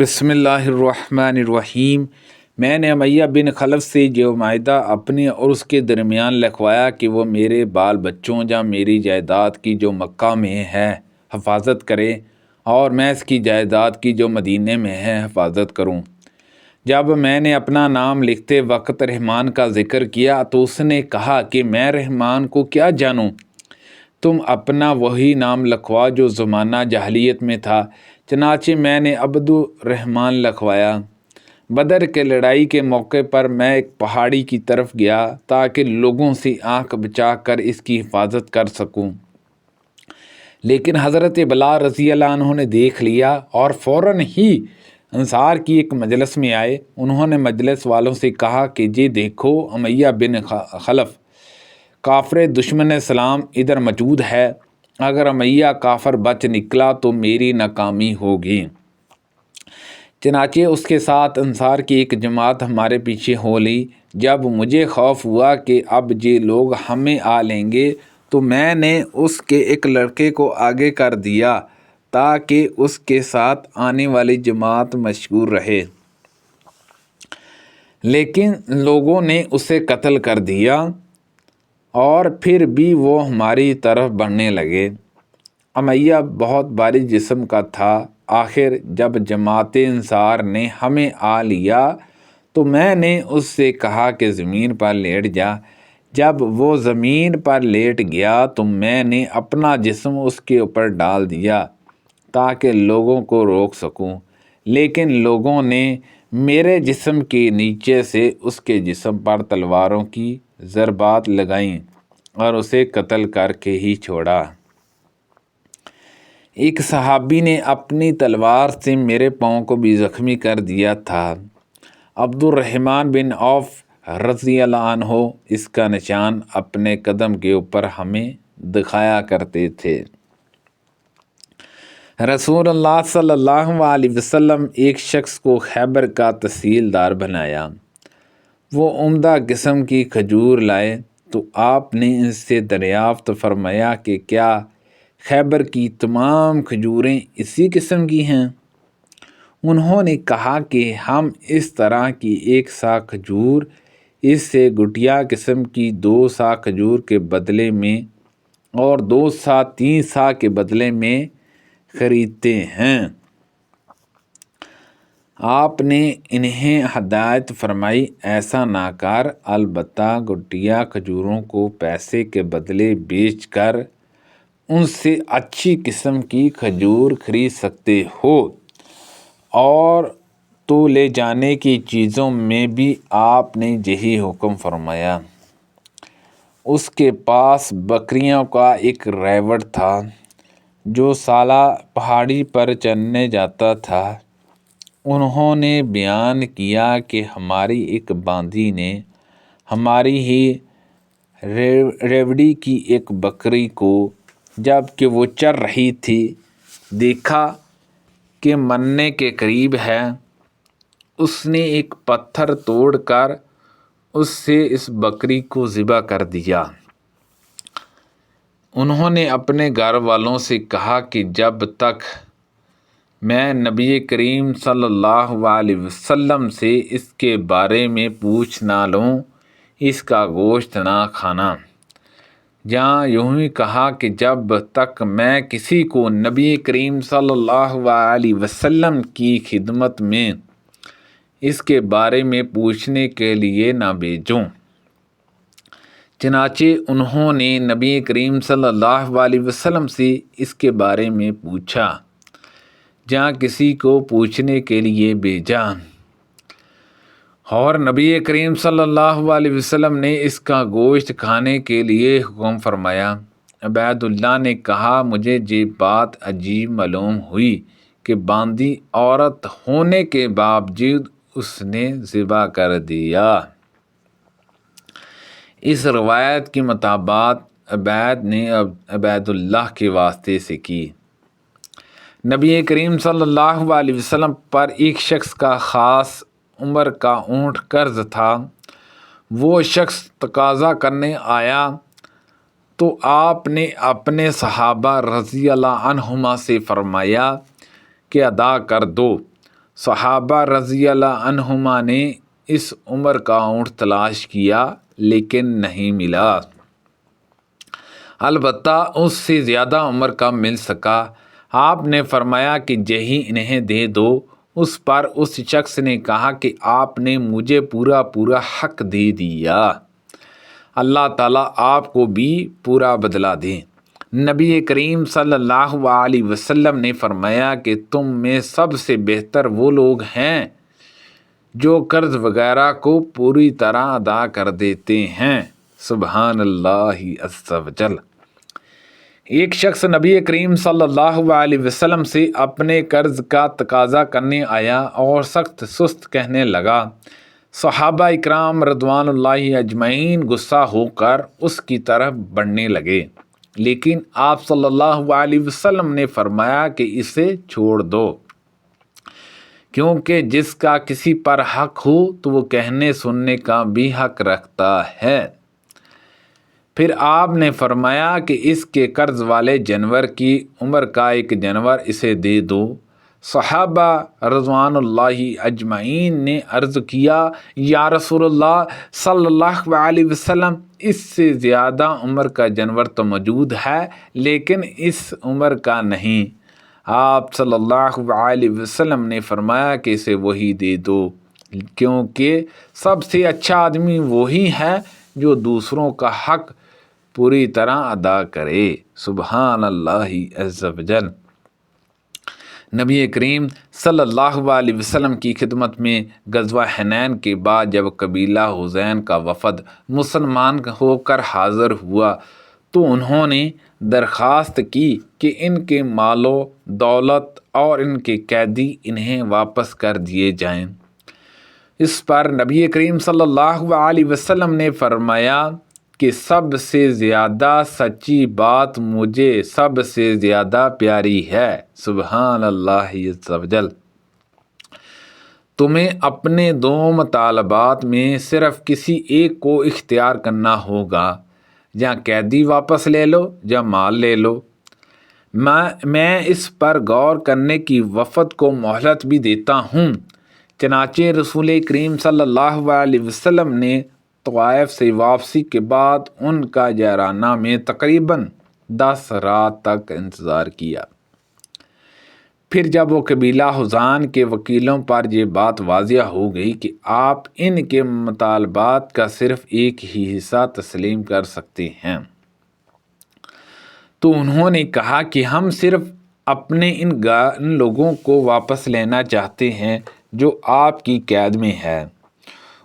بسم اللہ الرحمن الرحیم۔ میں نے امیہ بن خلف سے جو معاہدہ اپنے اور اس کے درمیان لکھوایا کہ وہ میرے بال بچوں یا میری جائیداد کی جو مکہ میں ہے حفاظت کرے اور میں اس کی جائیداد کی جو مدینے میں ہے حفاظت کروں۔ جب میں نے اپنا نام لکھتے وقت رحمان کا ذکر کیا تو اس نے کہا کہ میں رحمان کو کیا جانوں، تم اپنا وہی نام لکھوا جو زمانہ جاہلیت میں تھا۔ چنانچہ میں نے عبد الرحمن لکھوایا۔ بدر کے لڑائی کے موقع پر میں ایک پہاڑی کی طرف گیا تاکہ لوگوں سے آنکھ بچا کر اس کی حفاظت کر سکوں، لیکن حضرت بلال رضی اللہ عنہ نے دیکھ لیا اور فوراً ہی انصار کی ایک مجلس میں آئے۔ انہوں نے مجلس والوں سے کہا کہ جی دیکھو، امیہ بن خلف کافر دشمن اسلام ادھر موجود ہے، اگر امیہ کافر بچ نکلا تو میری ناکامی ہوگی۔ چنانچہ اس کے ساتھ انصار کی ایک جماعت ہمارے پیچھے ہو لی۔ جب مجھے خوف ہوا کہ اب یہ لوگ ہمیں آ لیں گے تو میں نے اس کے ایک لڑکے کو آگے کر دیا تاکہ اس کے ساتھ آنے والی جماعت مشغول رہے، لیکن لوگوں نے اسے قتل کر دیا اور پھر بھی وہ ہماری طرف بڑھنے لگے۔ امیہ بہت بھاری جسم کا تھا۔ آخر جب جماعت انصار نے ہمیں آ لیا تو میں نے اس سے کہا کہ زمین پر لیٹ جا۔ جب وہ زمین پر لیٹ گیا تو میں نے اپنا جسم اس کے اوپر ڈال دیا تاکہ لوگوں کو روک سکوں، لیکن لوگوں نے میرے جسم کے نیچے سے اس کے جسم پر تلواروں کی ضربات لگائیں اور اسے قتل کر کے ہی چھوڑا۔ ایک صحابی نے اپنی تلوار سے میرے پاؤں کو بھی زخمی کر دیا تھا۔ عبد الرحمن بن عوف رضی اللہ عنہ اس کا نشان اپنے قدم کے اوپر ہمیں دکھایا کرتے تھے۔ رسول اللہ صلی اللہ علیہ وسلم ایک شخص کو خیبر کا تحصیلدار بنایا۔ وہ عمدہ قسم کی کھجور لائے تو آپ نے ان سے دریافت فرمایا کہ کیا خیبر کی تمام کھجوریں اسی قسم کی ہیں؟ انہوں نے کہا کہ ہم اس طرح کی ایک سا کھجور اس سے گٹیا قسم کی 2 سا کھجور کے بدلے میں اور 2 سا 3 سا کے بدلے میں خریدتے ہیں۔ آپ نے انہیں ہدایت فرمائی ایسا نہ کر، البتہ گٹیا کھجوروں کو پیسے کے بدلے بیچ کر ان سے اچھی قسم کی کھجور خرید سکتے ہو، اور تو لے جانے کی چیزوں میں بھی آپ نے یہی حکم فرمایا۔ اس کے پاس بکریوں کا ایک ریوڑ تھا جو سالہ پہاڑی پر چرنے جاتا تھا۔ انہوں نے بیان کیا کہ ہماری ایک باندھی نے ہماری ہی ریوڑی کی ایک بکری کو جب کہ وہ چر رہی تھی دیکھا کہ مرنے کے قریب ہے۔ اس نے ایک پتھر توڑ کر اس سے اس بکری کو ذبح کر دیا۔ انہوں نے اپنے گھر والوں سے کہا کہ جب تک میں نبی کریم صلی اللہ علیہ وسلم سے اس کے بارے میں پوچھ نہ لوں اس کا گوشت نہ کھانا۔ جہاں یوں ہی کہا کہ جب تک میں کسی کو نبی کریم صلی اللہ علیہ وسلم کی خدمت میں اس کے بارے میں پوچھنے کے لیے نہ بھیجوں۔ چنانچہ انہوں نے نبی کریم صلی اللہ علیہ وسلم سے اس کے بارے میں پوچھا، جہاں کسی کو پوچھنے کے لیے بھیجا، اور نبی کریم صلی اللہ علیہ وسلم نے اس کا گوشت کھانے کے لیے حکم فرمایا۔ عبید اللہ نے کہا مجھے یہ بات عجیب معلوم ہوئی کہ باندھی عورت ہونے کے باوجود اس نے ذبح کر دیا۔ اس روایت کی مطابقت عبید نے عبید اللہ کے واسطے سے کی۔ نبی کریم صلی اللہ علیہ وسلم پر ایک شخص کا خاص عمر کا اونٹ قرض تھا۔ وہ شخص تقاضا کرنے آیا تو آپ نے اپنے صحابہ رضی اللہ عنہما سے فرمایا کہ ادا کر دو۔ صحابہ رضی اللہ عنہما نے اس عمر کا اونٹ تلاش کیا لیکن نہیں ملا، البتہ اس سے زیادہ عمر کا مل سکا۔ آپ نے فرمایا کہ یہی انہیں دے دو۔ اس پر اس شخص نے کہا کہ آپ نے مجھے پورا حق دے دیا، اللہ تعالیٰ آپ کو بھی پورا بدلہ دے۔ نبی کریم صلی اللہ علیہ وسلم نے فرمایا کہ تم میں سب سے بہتر وہ لوگ ہیں جو قرض وغیرہ کو پوری طرح ادا کر دیتے ہیں۔ سبحان اللہ عز و جل۔ ایک شخص نبی کریم صلی اللہ علیہ وسلم سے اپنے قرض کا تقاضا کرنے آیا اور سخت سست کہنے لگا۔ صحابہ اکرام رضوان اللہ اجمعین غصہ ہو کر اس کی طرف بڑھنے لگے، لیکن آپ صلی اللہ علیہ وسلم نے فرمایا کہ اسے چھوڑ دو، کیونکہ جس کا کسی پر حق ہو تو وہ کہنے سننے کا بھی حق رکھتا ہے۔ پھر آپ نے فرمایا کہ اس کے قرض والے جانور کی عمر کا ایک جانور اسے دے دو۔ صحابہ رضوان اللہ اجمعین نے عرض کیا، یا رسول اللہ صلی اللہ علیہ وسلم، اس سے زیادہ عمر کا جانور تو موجود ہے لیکن اس عمر کا نہیں۔ آپ صلی اللہ علیہ وسلم نے فرمایا کہ اسے وہی دے دو، کیونکہ سب سے اچھا آدمی وہی ہے جو دوسروں کا حق پوری طرح ادا کرے۔ سبحان اللہ عز و جل۔ نبی کریم صلی اللہ علیہ وسلم کی خدمت میں غزوہ حنین کے بعد جب قبیلہ حزین کا وفد مسلمان ہو کر حاضر ہوا تو انہوں نے درخواست کی کہ ان کے مال و دولت اور ان کے قیدی انہیں واپس کر دیے جائیں۔ اس پر نبی کریم صلی اللہ علیہ وسلم نے فرمایا کہ سب سے زیادہ سچی بات مجھے سب سے زیادہ پیاری ہے۔ سبحان اللہ عز و جل۔ تمہیں اپنے دو مطالبات میں صرف کسی ایک کو اختیار کرنا ہوگا، یا قیدی واپس لے لو یا مال لے لو۔ میں اس پر غور کرنے کی وفد کو مہلت بھی دیتا ہوں۔ چنانچہ رسول کریم صلی اللہ علیہ وسلم نے طائف سے واپسی کے بعد ان کا جعرانہ میں تقریباً 10 رات تک انتظار کیا۔ پھر جب وہ قبیلہ حزان کے وکیلوں پر یہ بات واضح ہو گئی کہ آپ ان کے مطالبات کا صرف ایک ہی حصہ تسلیم کر سکتے ہیں، تو انہوں نے کہا کہ ہم صرف اپنے ان لوگوں کو واپس لینا چاہتے ہیں جو آپ کی قید میں ہے۔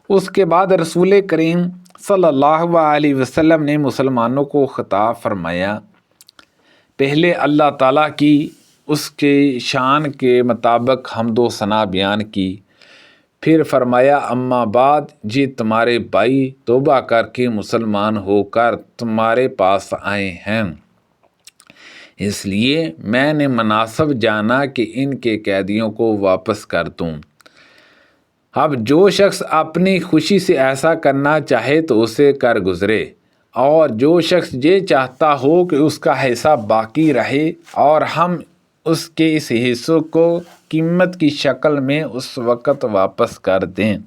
اس کے بعد رسول کریم صلی اللہ علیہ وسلم نے مسلمانوں کو خطاب فرمایا، پہلے اللہ تعالیٰ کی اس کے شان کے مطابق حمد و ثنا بیان کی، پھر فرمایا اما بعد، یہ تمہارے بھائی توبہ کر کے مسلمان ہو کر تمہارے پاس آئے ہیں، اس لیے میں نے مناسب جانا کہ ان کے قیدیوں کو واپس کر دوں۔ اب جو شخص اپنی خوشی سے ایسا کرنا چاہے تو اسے کر گزرے، اور جو شخص یہ چاہتا ہو کہ اس کا حصہ باقی رہے اور ہم اس کے اس حصے کو قیمت کی شکل میں اس وقت واپس کر دیں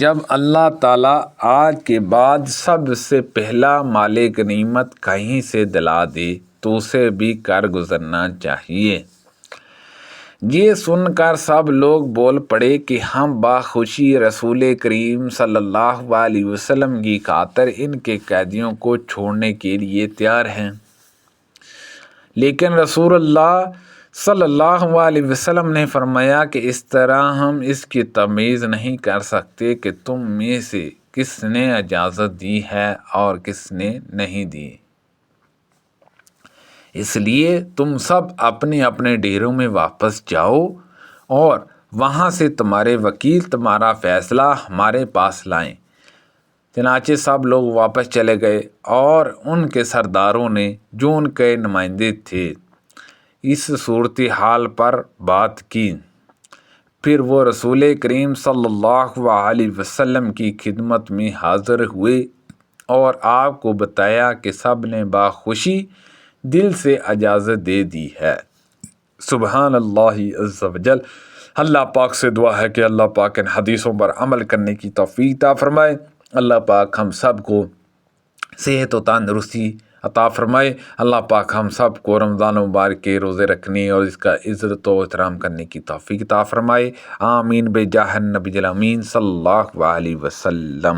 جب اللہ تعالیٰ آج کے بعد سب سے پہلا مال غنیمت کہیں سے دلا دے تو اسے بھی کر گزرنا چاہیے۔ یہ سن کر سب لوگ بول پڑے کہ ہم باخوشی رسول کریم صلی اللہ علیہ وسلم کی خاطر ان کے قیدیوں کو چھوڑنے کے لیے تیار ہیں، لیکن رسول اللہ صلی اللہ علیہ وسلم نے فرمایا کہ اس طرح ہم اس کی تمیز نہیں کر سکتے کہ تم میں سے کس نے اجازت دی ہے اور کس نے نہیں دی، اس لیے تم سب اپنے اپنے ڈیروں میں واپس جاؤ اور وہاں سے تمہارے وکیل تمہارا فیصلہ ہمارے پاس لائیں۔ چنانچہ سب لوگ واپس چلے گئے اور ان کے سرداروں نے جو ان کے نمائندے تھے اس صورتحال پر بات کی۔ پھر وہ رسول کریم صلی اللہ علیہ وسلم کی خدمت میں حاضر ہوئے اور آپ کو بتایا کہ سب نے باخوشی دل سے اجازت دے دی ہے۔ سبحان اللہ عز و جل۔ اللہ پاک سے دعا ہے کہ اللہ پاک ان حدیثوں پر عمل کرنے کی توفیق عطا فرمائے۔ اللہ پاک ہم سب کو صحت و تندرستی عطا فرمائے۔ اللہ پاک ہم سب کو رمضان مبارک کے روزے رکھنے اور اس کا عزت و احترام کرنے کی توفیق عطا فرمائے۔ آمین بجاہ النبی الامین صلی اللہ علیہ وسلم۔